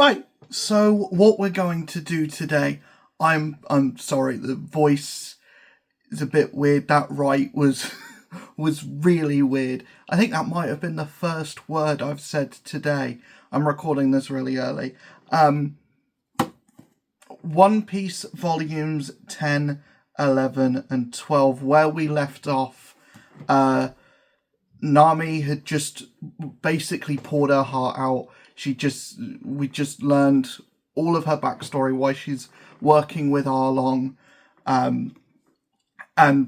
Right, so what we're going to do today, I'm sorry, the voice is a bit weird. That right was really weird. I think that might have been the first word I've said today. I'm recording this really early. One Piece volumes 10, 11, and 12, where we left off, Nami had just basically poured her heart out. We just learned all of her backstory, why she's working with Arlong, and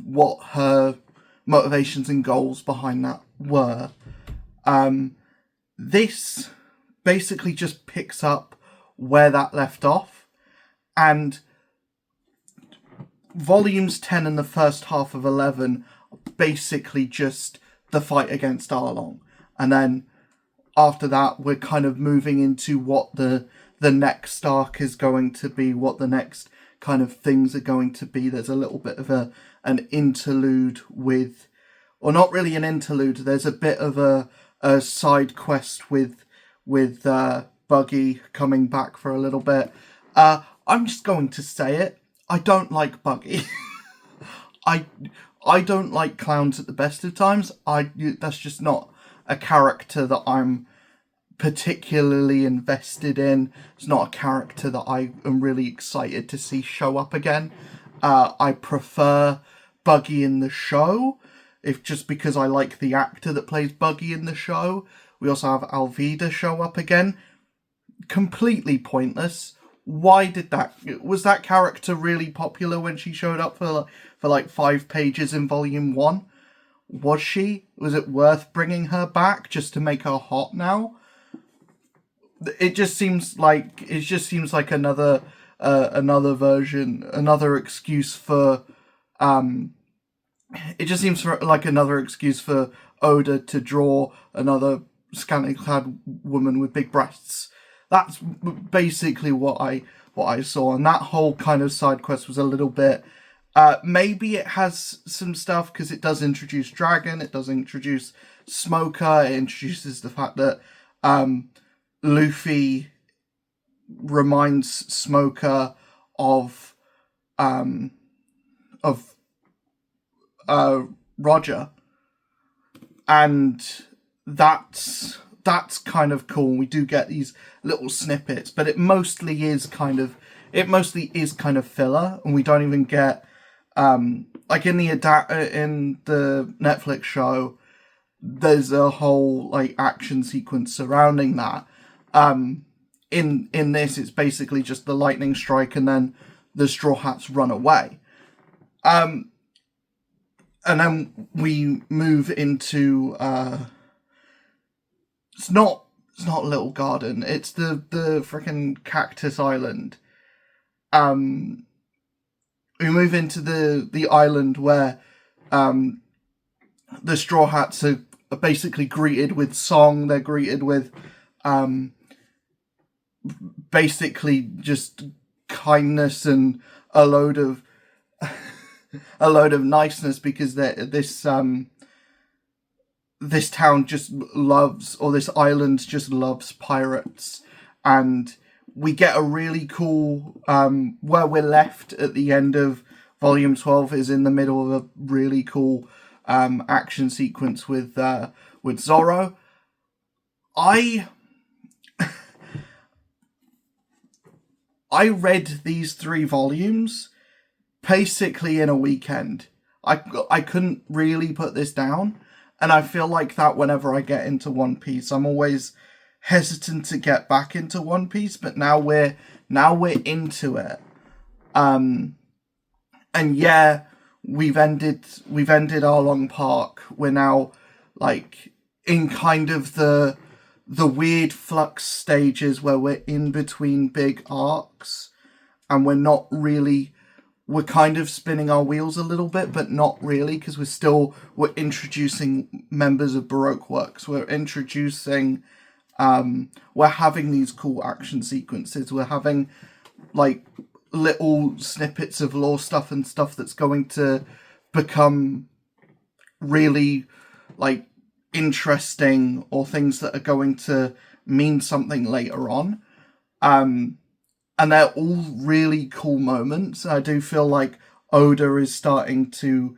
what her motivations and goals behind that were. This basically just picks up where that left off, and volumes 10 and the first half of 11 are basically just the fight against Arlong. And then after that, we're kind of moving into what the next arc is going to be, what the next kind of things are going to be. There's a little bit of an interlude with, or not really an interlude, there's a bit of a side quest with Buggy coming back for a little bit. I'm just going to say it. I don't like Buggy. I don't like clowns at the best of times. That's just not a character that I'm particularly invested in. It's not a character that I am really excited to see show up again. I prefer Buggy in the show, just because I like the actor that plays Buggy in the show. We also have Alvida show up again. Completely pointless. Why did was that character really popular when she showed up for like 5 pages in volume 1? Was she? Was it worth bringing her back just to make her hot now? It just seems like another version, another excuse for it just seems like another excuse for Oda to draw another scantily clad woman with big breasts. That's basically what I saw, and that whole kind of side quest was a little bit. Maybe it has some stuff because it does introduce Dragon, it does introduce Smoker, it introduces the fact that Luffy reminds Smoker of Roger, and that's kind of cool. We do get these little snippets, but it mostly is kind of filler, and we don't even get like in the Netflix show. There's a whole like action sequence surrounding that. In this, it's basically just the lightning strike, and then the Straw Hats run away. And then we move into It's not Little Garden. It's the freaking Cactus Island. We move into the island where the Straw Hats are basically greeted with song. They're greeted with basically just kindness and a load of niceness, because this town just loves, or this island just loves pirates. And we get a really cool, where we're left at the end of volume 12 is in the middle of a really cool action sequence with Zoro. I read these 3 volumes basically in a weekend. I couldn't really put this down. And I feel like that whenever I get into One Piece. I'm always hesitant to get back into One Piece, but now we're into it. And yeah, we've ended Arlong Park. We're now like in kind of the weird flux stages where we're in between big arcs, and we're kind of spinning our wheels a little bit, but not really, because we're introducing members of Baroque works. We're introducing, we're having these cool action sequences. We're having like little snippets of lore stuff and stuff that's going to become really like interesting, or things that are going to mean something later on. And they're all really cool moments. I do feel like Oda is starting to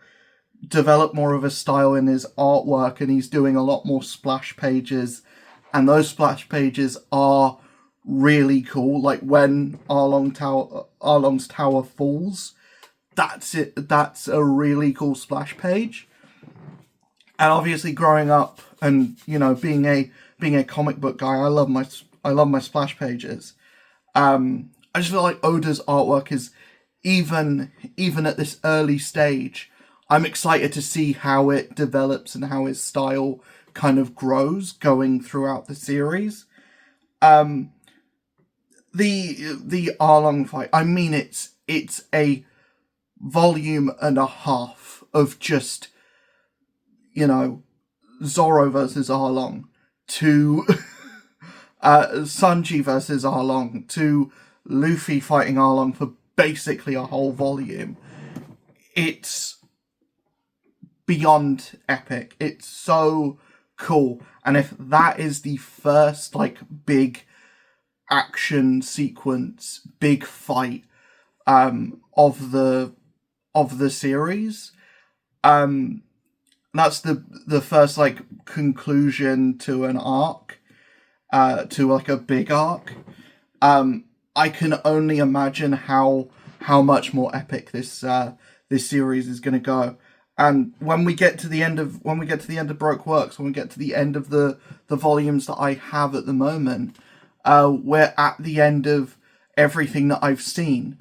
develop more of a style in his artwork, and he's doing a lot more splash pages, and those splash pages are really cool. Like when Arlong's tower falls, that's it. That's a really cool splash page. And obviously, growing up and being a comic book guy, I love my splash pages. I just feel like Oda's artwork is even at this early stage. I'm excited to see how it develops and how his style kind of grows going throughout the series. The Arlong fight. I mean, it's a volume and a half of just Zoro versus Arlong to Sanji versus Arlong to Luffy fighting Arlong for basically a whole volume. It's beyond epic. It's so cool. And if that is the first big action sequence, big fight of the series, that's the first conclusion to an arc, to a big arc. I can only imagine how much more epic this series is going to go. And when we get to the end of Baroque Works, when we get to the end of the volumes that I have at the moment, we're at the end of everything that I've seen.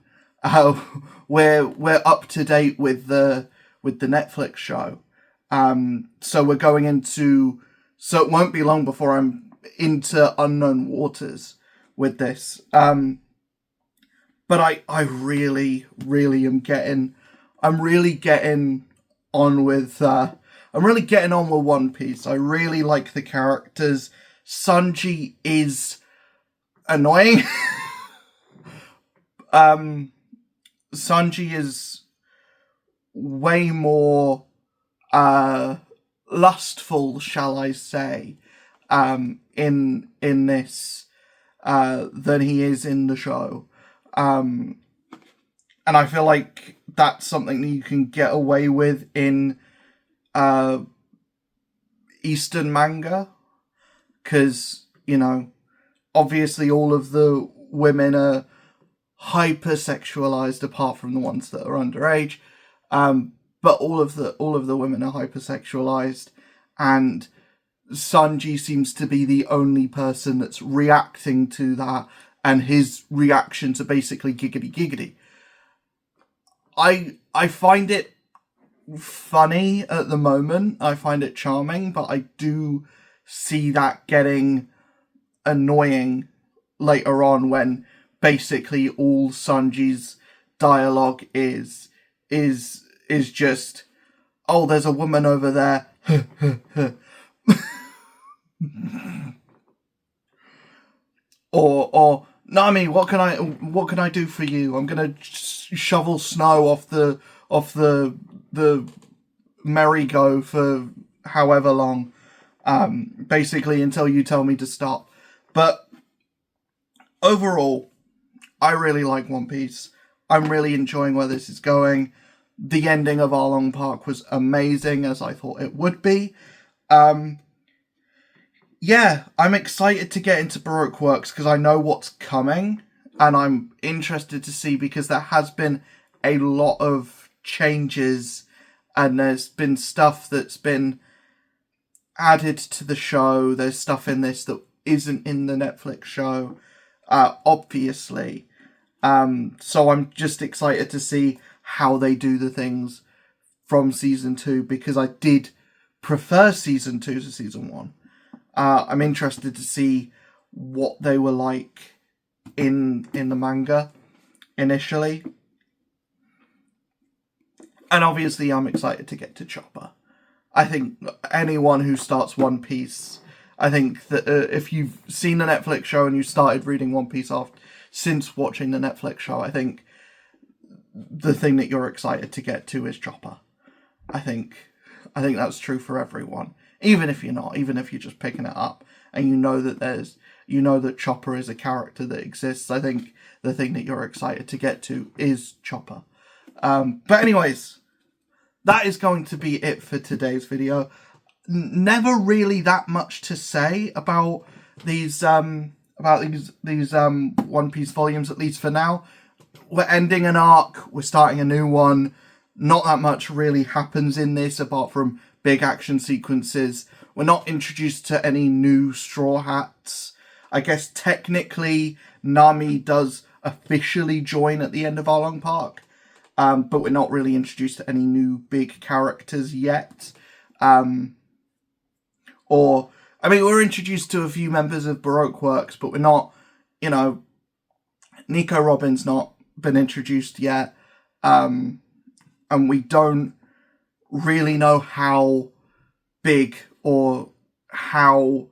We're up to date with the Netflix show. So we're going into, so it won't be long before I'm into unknown waters with this. But I really I'm really getting on with One Piece. I really like the characters. Sanji is annoying. Sanji is way more lustful, shall I say, in this than he is in the show. And I feel like that's something that you can get away with in Eastern manga, because obviously all of the women are hypersexualized, apart from the ones that are underage. But all of the women are hypersexualized, and Sanji seems to be the only person that's reacting to that, and his reactions are basically giggity giggity. I find it funny at the moment. I find it charming, but I do see that getting annoying later on, when basically all Sanji's dialogue is just, oh, there's a woman over there. or Nami, what can I do for you? I'm gonna shovel snow off the merry-go for however long, basically until you tell me to stop. But overall, I really like One Piece. I'm really enjoying where this is going. The ending of Arlong Park was amazing, as I thought it would be. Yeah, I'm excited to get into Baroque Works because I know what's coming, and I'm interested to see, because there has been a lot of changes, and there's been stuff that's been added to the show. There's stuff in this that isn't in the Netflix show, obviously. So I'm just excited to see how they do the things from season 2, because I did prefer season 2 to season 1. I'm interested to see what they were like in the manga initially. And obviously I'm excited to get to Chopper. I think anyone who starts One Piece, I think that if you've seen the Netflix show and you started reading One Piece since watching the Netflix show, I think the thing that you're excited to get to is Chopper. I think that's true for everyone. Even if you're not, even if you're just picking it up and you know that there's you know that Chopper is a character that exists. I think the thing that you're excited to get to is Chopper. But anyways, that is going to be it for today's video. Never really that much to say about these One Piece volumes, at least for now. We're ending an arc, we're starting a new one. Not that much really happens in this apart from big action sequences. We're not introduced to any new Straw Hats. I guess technically Nami does officially join at the end of Arlong Park, but we're not really introduced to any new big characters yet. We're introduced to a few members of Baroque Works, but we're not, Nico Robin's not been introduced yet. And we don't really know how big or how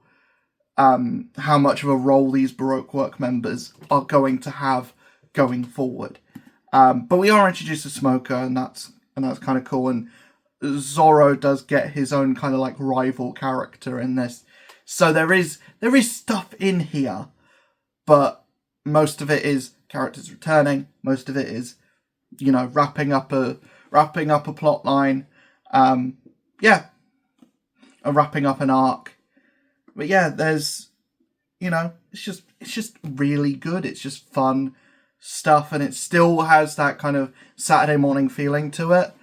much of a role these Baroque Work members are going to have going forward. But we are introduced to Smoker, and that's kind of cool. And Zoro does get his own kind of like rival character in this. So there is stuff in here, but most of it is characters returning. Most of it is, wrapping up a plot line. And wrapping up an arc. But yeah, there's, it's just really good. It's just fun stuff, and it still has that kind of Saturday morning feeling to it,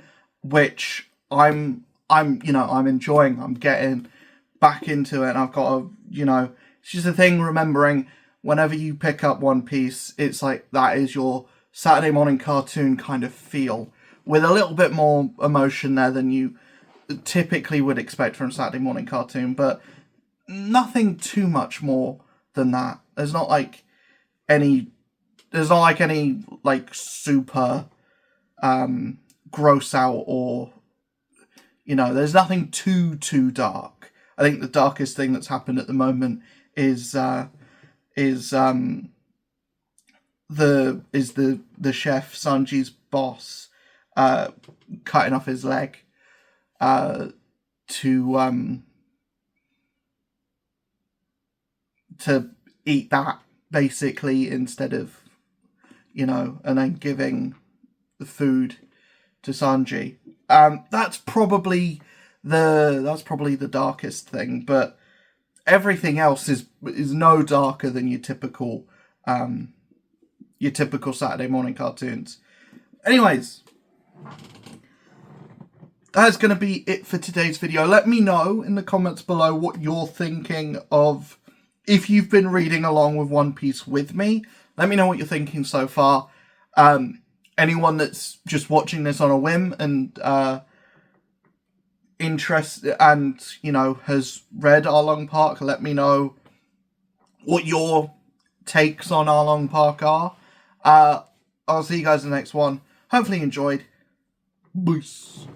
which I'm enjoying. I'm getting back into it, and I've got it's just a thing, remembering whenever you pick up One Piece, it's like that is your Saturday morning cartoon kind of feel, with a little bit more emotion there than you typically would expect from a Saturday morning cartoon, but nothing too much more than that. There's not like any super gross out, or there's nothing too dark. I think the darkest thing that's happened at the moment is the chef, Sanji's boss, cutting off his leg to eat that, basically, instead of, and then giving the food to Sanji. That's probably the darkest thing, but everything else is no darker than your typical Saturday morning cartoons. Anyways, that's going to be it for today's video. Let me know in the comments below what you're thinking of, if you've been reading along with One Piece with me. Let me know what you're thinking so far. Anyone that's just watching this on a whim and interested and, has read Arlong Park, let me know what your takes on Arlong Park are. I'll see you guys in the next one. Hopefully you enjoyed. Peace.